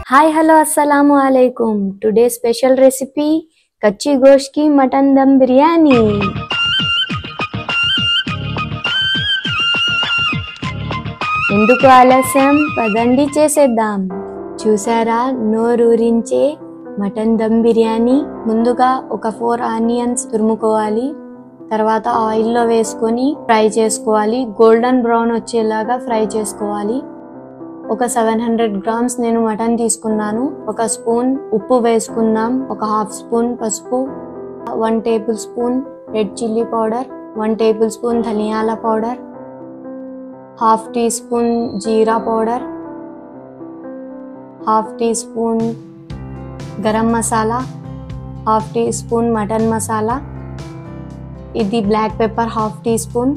Hi hello अस्सलाम वालेकुम। Today special recipe कच्ची गोश्त की मटन दम बिरयानी। ఎందుకు ఆలస్యం, పదండి చేసేద్దాం। చూసారా నోరూరించే మటన్ దమ్ బిర్యానీ। ముందుగా ఒక 4 ఆనియన్స్ తురుముకోవాలి, తర్వాత ఆయిల్ లో వేసుకొని ఫ్రై చేసుకోవాలి। గోల్డెన్ బ్రౌన్ వచ్చేలాగా ఫ్రై చేసుకోవాలి। ఒక 700 గ్రామ్స్ నేను మటన్ తీసుకున్నాను। ఒక స్పూన్ ఉప్పు వేసుకుందాం, ఒక హాఫ్ స్పూన్ పసుపు, 1 tablespoon red chilli powder, 1 tablespoon ధనియాల powder, half teaspoon jeera powder, half teaspoon garam masala, half teaspoon mutton masala, ఇది black pepper half teaspoon,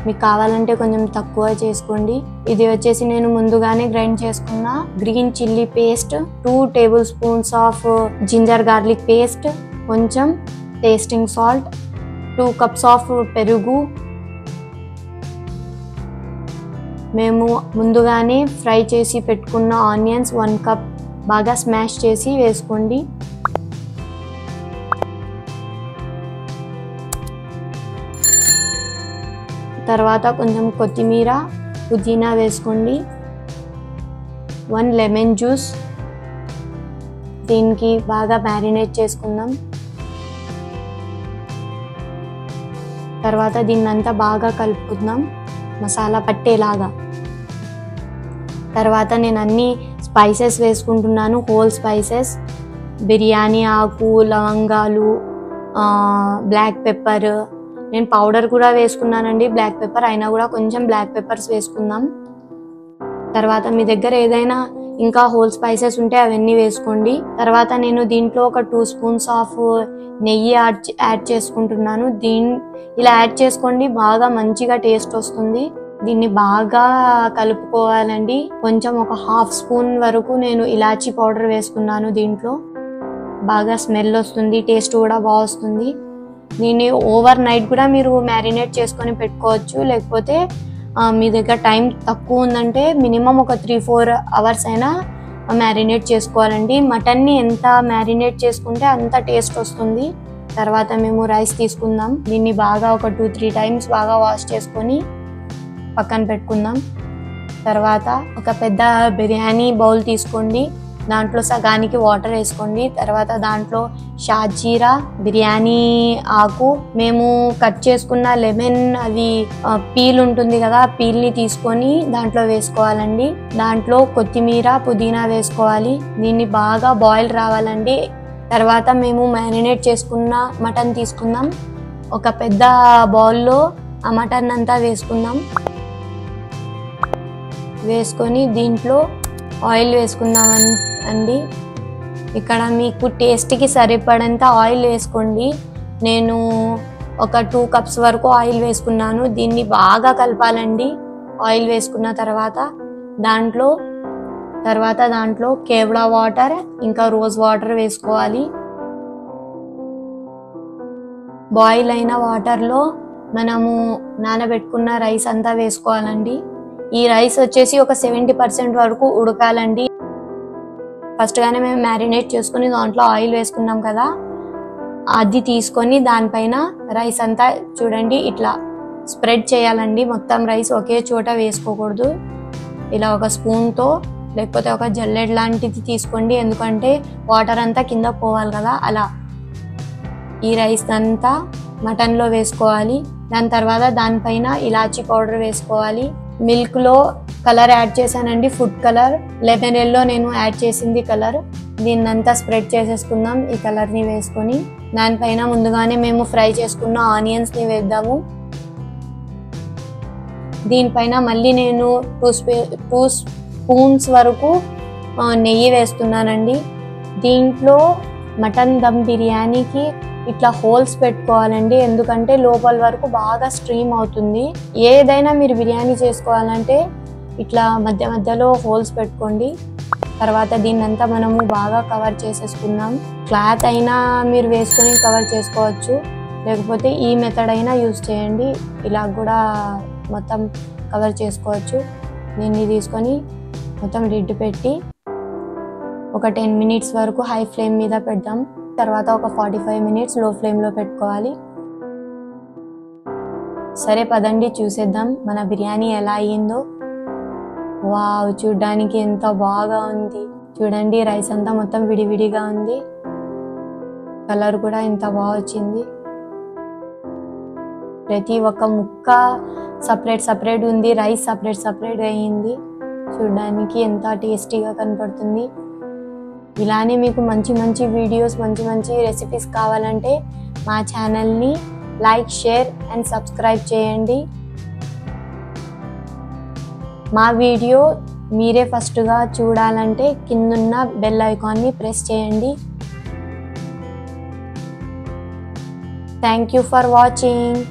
మీకు కావాలంటే కొంచెం తక్కువ చేసుకోండి। ఇది వచ్చేసి నేను ముందుగానే గ్రైండ్ చేసుకున్న green chilli paste, 2 table spoons of ginger garlic paste, కొంచెం టేస్టింగ్ సాల్ట్, 2 కప్స్ ఆఫ్ పెరుగు। మేము ముందుగానే ఫ్రై చేసి పెట్టుకున్న ఆనియన్స్ 1 కప్ బాగా స్మాష్ చేసి వేసుకోండి। తర్వాత కొంచెం కొత్తిమీర పుదీనా వేసుకోండి, 1 లెమన్ జ్యూస్। దీనికి బాగా మ్యారినేట్ చేసుకుందాం। తర్వాత దీన్నంతా బాగా కలుపుకుందాం మసాలా పట్టేలాగా। తర్వాత నేను అన్ని స్పైసెస్ వేసుకుంటున్నాను, హోల్ స్పైసెస్, బిర్యానీ ఆకు, లవంగాలు, బ్లాక్ పెప్పర్, నేను పౌడర్ కూడా వేసుకున్నానండి బ్లాక్ పెప్పర్, అయినా కూడా కొంచెం బ్లాక్ పెప్పర్స్ వేసుకుందాం। తర్వాత మీ దగ్గర ఏదైనా ఇంకా హోల్ స్పైసెస్ ఉంటే అవన్నీ వేసుకోండి। తర్వాత నేను దీంట్లో ఒక 2 స్పూన్స్ ఆఫ్ నెయ్యి యాడ్ చేసుకుంటున్నాను। ఇలా యాడ్ చేసుకోండి, బాగా మంచిగా టేస్ట్ వస్తుంది। దీన్ని బాగా కలుపుకోవాలండి। కొంచెం ఒక హాఫ్ స్పూన్ వరకు నేను ఇలాచీ పౌడర్ వేసుకున్నాను, దీంట్లో బాగా స్మెల్ వస్తుంది, టేస్ట్ కూడా బాగా వస్తుంది। దీన్ని ఓవర్ నైట్ కూడా మీరు మ్యారినేట్ చేసుకొని పెట్టుకోవచ్చు, లేకపోతే మీ దగ్గర టైం తక్కువ ఉందంటే మినిమం ఒక 3-4 అవర్స్ అయినా మ్యారినేట్ చేసుకోవాలండి। మటన్ని ఎంత మ్యారినేట్ చేసుకుంటే అంత టేస్ట్ వస్తుంది। తర్వాత మేము రైస్ తీసుకుందాం, దీన్ని బాగా ఒక 2-3 టైమ్స్ బాగా వాష్ చేసుకొని పక్కన పెట్టుకుందాం। తర్వాత ఒక పెద్ద బిర్యానీ బౌల్ తీసుకోండి, దాంట్లో సగానికి వాటర్ వేసుకోండి। తర్వాత దాంట్లో షాజీరా, బిర్యానీ ఆకు, మేము కట్ చేసుకున్న లెమన్ అది పీల్ ఉంటుంది కదా, పీల్ని తీసుకొని దాంట్లో వేసుకోవాలండి। దాంట్లో కొత్తిమీర పుదీనా వేసుకోవాలి, దీన్ని బాగా బాయిల్ రావాలండి। తర్వాత మేము మ్యారినేట్ చేసుకున్న మటన్ తీసుకుందాం, ఒక పెద్ద బౌల్లో ఆ మటన్ అంతా వేసుకుందాం। వేసుకొని దీంట్లో ఆయిల్ వేసుకుందాం అండి। ఇక్కడ మీకు టేస్ట్కి సరిపడంత ఆయిల్ వేసుకోండి, నేను ఒక 2 కప్స్ వరకు ఆయిల్ వేసుకున్నాను। దీన్ని బాగా కలపాలండి ఆయిల్ వేసుకున్న తర్వాత దాంట్లో కేవడా వాటర్ ఇంకా రోజ్ వాటర్ వేసుకోవాలి। బాయిల్ అయిన వాటర్లో మనము నానబెట్టుకున్న రైస్ అంతా వేసుకోవాలండి। ఈ రైస్ వచ్చేసి ఒక 70% వరకు ఉడకాలండి। ఫస్ట్ గానే మేము మ్యారినేట్ చేసుకుని దాంట్లో ఆయిల్ వేసుకున్నాం కదా, అది తీసుకొని దానిపైన రైస్ అంతా చూడండి ఇట్లా స్ప్రెడ్ చేయాలండి। మొత్తం రైస్ ఒకే చోట వేసుకోకూడదు, ఇలా ఒక స్పూన్తో లేకపోతే ఒక జల్లెడ్ లాంటిది తీసుకోండి, ఎందుకంటే వాటర్ అంతా కింద పోవాలి కదా। అలా ఈ రైస్ అంతా మటన్లో వేసుకోవాలి। దాని తర్వాత దానిపైన ఇలాచీ పౌడర్ వేసుకోవాలి। మిల్క్లో కలర్ యాడ్ చేశానండి, ఫుడ్ కలర్, లెమన్ ఎల్లో నేను యాడ్ చేసింది కలర్। దీన్నంతా స్ప్రెడ్ చేసేసుకుందాం ఈ కలర్ని వేసుకొని। దానిపైన ముందుగానే మేము ఫ్రై చేసుకున్న ఆనియన్స్ని వేద్దాము। దీనిపైన మళ్ళీ నేను 2 స్పూన్స్ వరకు నెయ్యి వేస్తున్నానండి। దీంట్లో మటన్ దమ్ బిర్యానీకి ఇట్లా హోల్స్ పెట్టుకోవాలండి, ఎందుకంటే లోపల వరకు బాగా స్ట్రీమ్ అవుతుంది। ఏదైనా మీరు బిర్యానీ చేసుకోవాలంటే ఇట్లా మధ్య మధ్యలో హోల్స్ పెట్టుకోండి। తర్వాత దీన్నంతా మనము బాగా కవర్ చేసేసుకుందాం। క్లాత్ అయినా మీరు వేసుకొని కవర్ చేసుకోవచ్చు, లేకపోతే ఈ మెథడ్ అయినా యూజ్ చేయండి, ఇలా కూడా మొత్తం కవర్ చేసుకోవచ్చు। దీన్ని తీసుకొని మొత్తం లిడ్ పెట్టి ఒక 10 మినిట్స్ వరకు హై ఫ్లేమ్ మీద పెడదాం. తర్వాత ఒక 45 మినిట్స్ లో ఫ్లేమ్లో పెట్టుకోవాలి. సరే పదండి చూసేద్దాం మన బిర్యానీ ఎలా అయ్యిందో. వావ్, చూడ్డానికి ఎంత బాగా ఉంది. చూడండి రైస్ అంతా మొత్తం విడివిడిగా ఉంది. కలర్ కూడా ఎంత బాగా వచ్చింది. ప్రతి ఒక్క ముక్క సపరేట్ ఉంది. రైస్ సపరేట్ అయ్యింది. చూడడానికి ఎంత టేస్టీగా కనపడుతుంది. ఇలానే మీకు మంచి వీడియోస్, మంచి రెసిపీస్ కావాలంటే మా ఛానల్ని లైక్, షేర్ అండ్ సబ్స్క్రైబ్ చేయండి. మా వీడియో మీరే ఫస్ట్గా చూడాలంటే కిందున్న బెల్ ఐకాన్ని ప్రెస్ చేయండి. Thank you for watching.